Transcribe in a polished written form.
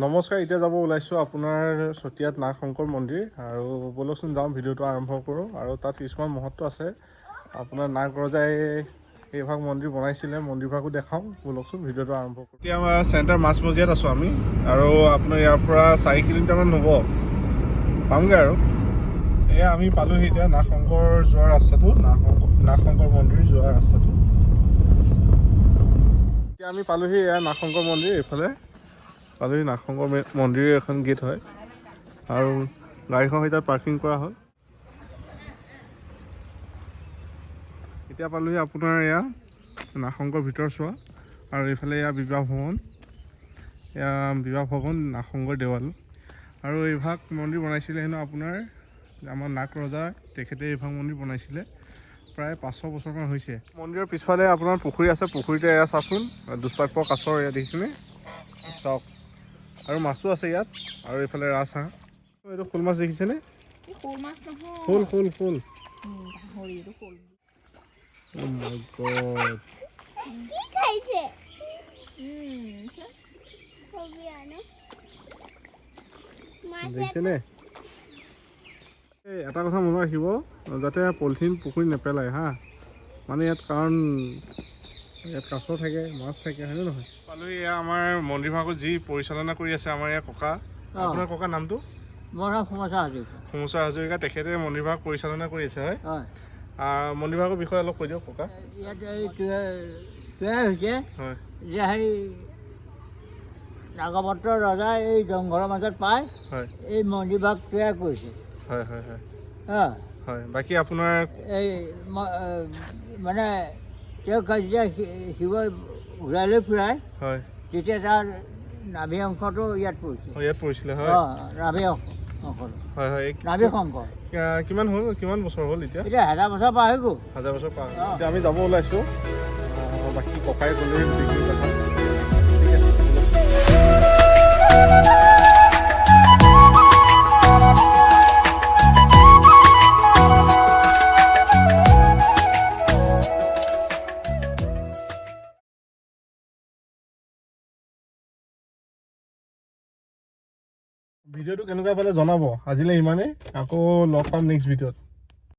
নমস্কাৰ, এতিয়া যাব ওলাইছোঁ আপোনাৰ চতিয়াত নাগ শংকৰ মন্দিৰ আৰু ব'লকচোন যাওঁ, ভিডিঅ'টো আৰম্ভ কৰোঁ। আৰু তাত কিছুমান মহত্ব আছে। আপোনাৰ নাগ ৰজাই এইভাগ মন্দিৰ বনাইছিলে, মন্দিৰভাগো দেখাওঁ, ব'লকচোন ভিডিঅ'টো আৰম্ভ কৰোঁ। এতিয়া আমাৰ চেণ্টাৰ মাছমজিয়াত আছোঁ আমি, আৰু আপোনাৰ ইয়াৰ পৰা 4 কিলোমিটাৰমান হ'ব, পামগৈ আৰু। এয়া আমি পালোহি এতিয়া নাগ শংকৰ যোৱাৰ ৰাস্তাটো, নাগ শংকৰ মন্দিৰ যোৱাৰ ৰাস্তাটো। এতিয়া আমি পালোহি এয়া নাগ শংকৰ মন্দিৰ, এইফালে পালোহি নাগ শংকৰ মন্দিৰ এখন গেট হয়, আৰু গাড়ীখন তাত পাৰ্কিং কৰা হ'ল। এতিয়া পালোহি আপোনাৰ এয়া নাগ শংকৰ ভিতৰ চোৱা, আৰু এইফালে এয়া বিবাহ ভৱন, এয়া বিবাহ ভৱন নাগ শংকৰ দেৱাল। আৰু এইভাগ মন্দিৰ বনাইছিলে হেনো আপোনাৰ আমাৰ নাগ ৰজা, তেখেতে এইভাগ মন্দিৰ বনাইছিলে, প্ৰায় 500 বছৰমান হৈছে। মন্দিৰৰ পিছফালে আপোনাৰ পুখুৰী আছে, পুখুৰীতে এয়া চাচোন দুষ্প্ৰাপ্য কাছৰ এয়া দেখিছেনে, চাওক। আৰু মাছো আছে ইয়াত, আৰু এইফালে ৰাজহাঁহ। এইটো শ'ল মাছ দেখিছেনে? শ'ল মাছ নহয়, শ'ল শ'ল শ'ল। গাহৰিটো শ'ল। Oh my God. কি খাইছে? দেখিছেনে? এই এটা কথা মনত ৰাখিব, যাতে পলিথিন পুখুৰীত নেপেলায় হা, মানে ইয়াত কাৰণ ইয়াত কাছ থাকে, মাছ থাকে, হয়নে নহয়? পালোহি এয়া আমাৰ মন্দিৰভাগত যি পৰিচালনা কৰি আছে আমাৰ ইয়াৰ ককা। আপোনাৰ ককাৰ নামটো? মোৰ নাম সোমচাৰ হাজৰিকা। সোমচাৰ হাজৰিকা, তেখেতে মন্দিৰভাগ পৰিচালনা কৰি আছে, হয়? মন্দিৰভাগৰ বিষয়ে অলপ কৈ দিয়ক ককা। ইয়াত এই তৈয়াৰ হৈছে হয় যে সেই নাগপত্ৰ ৰজাই এই জংঘলৰ মাজত পাই হয় এই মন্দিৰভাগ তৈয়াৰ কৰিছে। হয় হয় হয় হয়। বাকী আপোনাৰ এই মানে তেওঁক যেতিয়া শিৱই ঘূৰাই লৈ ফুৰাই, হয় তেতিয়া তাৰ নাভি অংশটো ইয়াত পৰিছে। ইয়াত পৰিছিলে, হয় নাভি অংশটো, হয় হয়। নাভি শংকৰ। কিমান হ'ল, কিমান বছৰ হ'ল এতিয়া? এতিয়া 1000 বছৰ পাৰ হৈ গ'ল। 1000 বছৰ পাৰ হ'ল। এতিয়া আমি যাব ওলাইছোঁ, বাকী ককাই গ'লে গোটেইখিনি কথা। ঠিক আছে। ভিডিঅ'টো কেনেকুৱা পালে জনাব। আজিলৈ ইমানেই, আকৌ লগ পাম নেক্সট ভিডিঅ'ত।